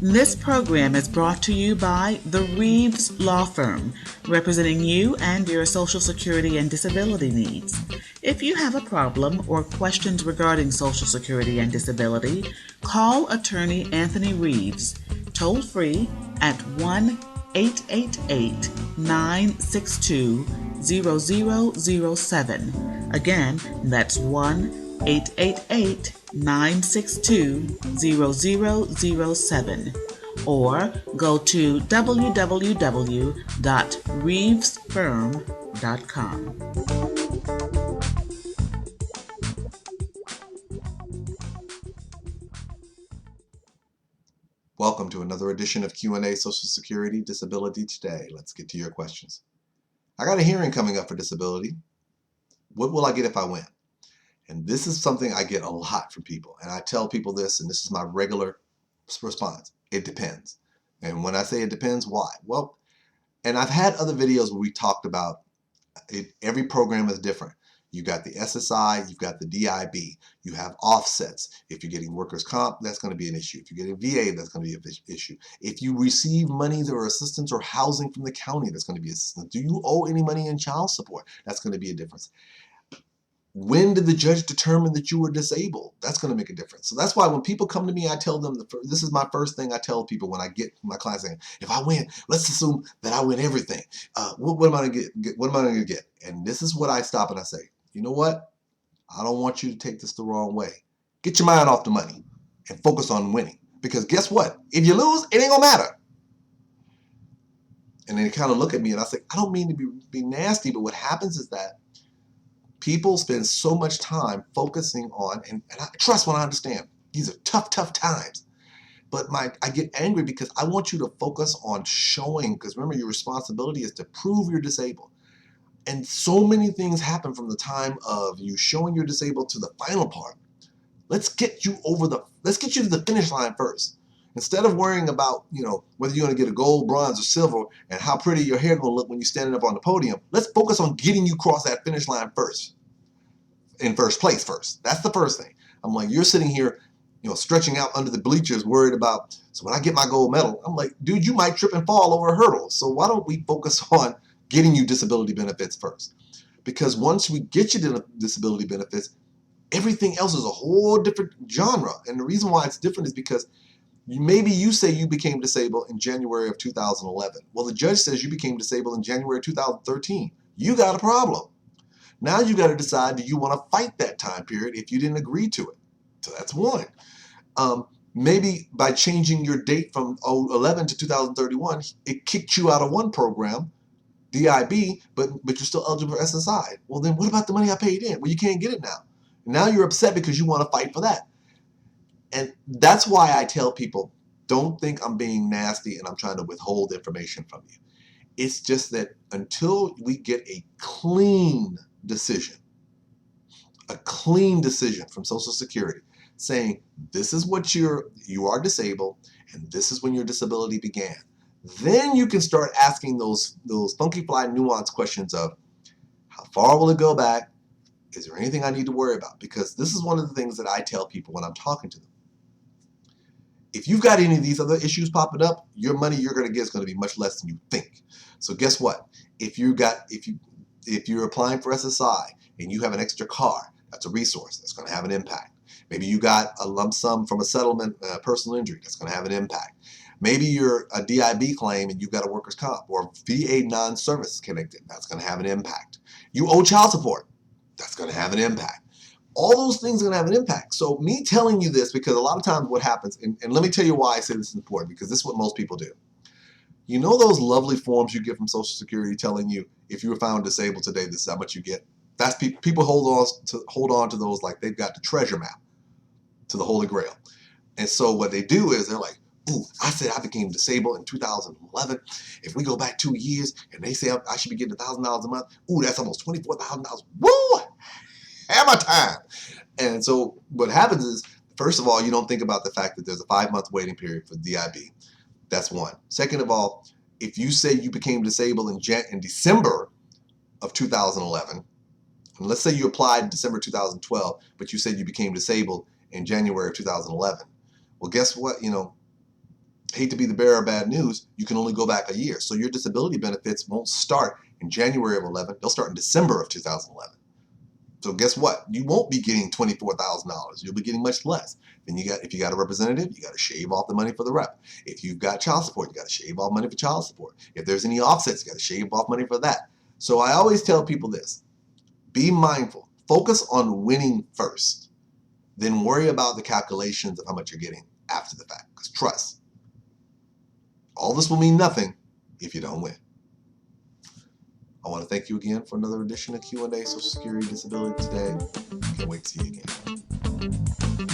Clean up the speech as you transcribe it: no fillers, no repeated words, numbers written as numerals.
This program is brought to you by the Reeves Law Firm, representing you and your Social Security and disability needs. If you have a problem or questions regarding Social Security and disability, call attorney Anthony Reeves, toll free at 1-888-962-0007. Again, that's 1-888-962-0007. Or go to www.reevesfirm.com. Welcome to another edition of Q&A Social Security Disability Today. Let's get to your questions. I got a hearing coming up for disability. What will I get if I win? And this is something I get a lot from people. And I tell people this, and this is my regular response. It depends. And when I say it depends, why? Well, and I've had other videos where we talked about it. Every program is different. You've got the SSI, you've got the DIB, you have offsets. If you're getting workers' comp, that's going to be an issue. If you're getting VA, that's going to be an issue. If you receive monies or assistance or housing from the county, that's going to be assistance. Do you owe any money in child support? That's going to be a difference. When did the judge determine that you were disabled? That's going to make a difference. So that's why when people come to me, I tell them, this is my first thing I tell people when I get my clients saying, if I win, let's assume that I win everything. What am I going to get? What am I going to get? And this is what I stop and I say, you know what? I don't want you to take this the wrong way. Get your mind off the money and focus on winning. Because guess what? If you lose, it ain't going to matter. And then they kind of look at me and I say, I don't mean to be nasty, but what happens is that people spend so much time focusing on, and I trust when I understand, these are tough times. But I get angry because I want you to focus on showing, because remember, your responsibility is to prove you're disabled. And so many things happen from the time of you showing you're disabled to the final part. Let's get you to the finish line first. Instead of worrying about, whether you're going to get a gold, bronze, or silver and how pretty your hair will look when you're standing up on the podium, let's focus on getting you across that finish line first. In first place first. That's the first thing. I'm like, you're sitting here, stretching out under the bleachers, worried about, so when I get my gold medal, I'm like, dude, you might trip and fall over a hurdle. So why don't we focus on getting you disability benefits first? Because once we get you to disability benefits, everything else is a whole different genre. And the reason why it's different is because maybe you say you became disabled in January of 2011. Well, the judge says you became disabled in January of 2013. You got a problem. Now you got to decide, do you want to fight that time period if you didn't agree to it? So that's one. Maybe by changing your date from 2011 to 2031, it kicked you out of one program, DIB, but you're still eligible for SSI. Well, then what about the money I paid in? Well, you can't get it now. Now you're upset because you want to fight for that. And that's why I tell people, don't think I'm being nasty and I'm trying to withhold information from you. It's just that until we get a clean decision from Social Security saying this is what you are disabled and this is when your disability began, then you can start asking those funky fly nuanced questions of how far will it go back? Is there anything I need to worry about? Because this is one of the things that I tell people when I'm talking to them. If you've got any of these other issues popping up, your money you're going to get is going to be much less than you think. So guess what? If you're applying for SSI and you have an extra car, that's a resource that's going to have an impact. Maybe you got a lump sum from a settlement, personal injury, that's going to have an impact. Maybe you're a DIB claim and you've got a workers' comp or VA non-service connected, that's going to have an impact. You owe child support, that's going to have an impact. All those things are going to have an impact. So me telling you this, because a lot of times what happens, and let me tell you why I say this is important, because this is what most people do. You know those lovely forms you get from Social Security telling you if you were found disabled today, this is how much you get? That's people hold on to those like they've got the treasure map to the Holy Grail. And so what they do is they're like, ooh, I said I became disabled in 2011. If we go back 2 years and they say I should be getting $1,000 a month, ooh, that's almost $24,000. Woo! Hammer time. And so what happens is, first of all, you don't think about the fact that there's a 5-month waiting period for DIB. That's one. Second of all, if you say you became disabled in December of 2011, And let's say you applied in December 2012, but you said you became disabled in January of 2011. Well, guess what? Hate to be the bearer of bad news, you can only go back a year. So your disability benefits won't start in January of 11. They'll start in December of 2011. So guess what? You won't be getting $24,000. You'll be getting much less. Then if you got a representative, you got to shave off the money for the rep. If you've got child support, you got to shave off money for child support. If there's any offsets, you got to shave off money for that. So I always tell people this: be mindful. Focus on winning first. Then worry about the calculations of how much you're getting after the fact. Because trust, all this will mean nothing if you don't win. I want to thank you again for another edition of Q&A Social Security Disability Today. Can't wait to see you again.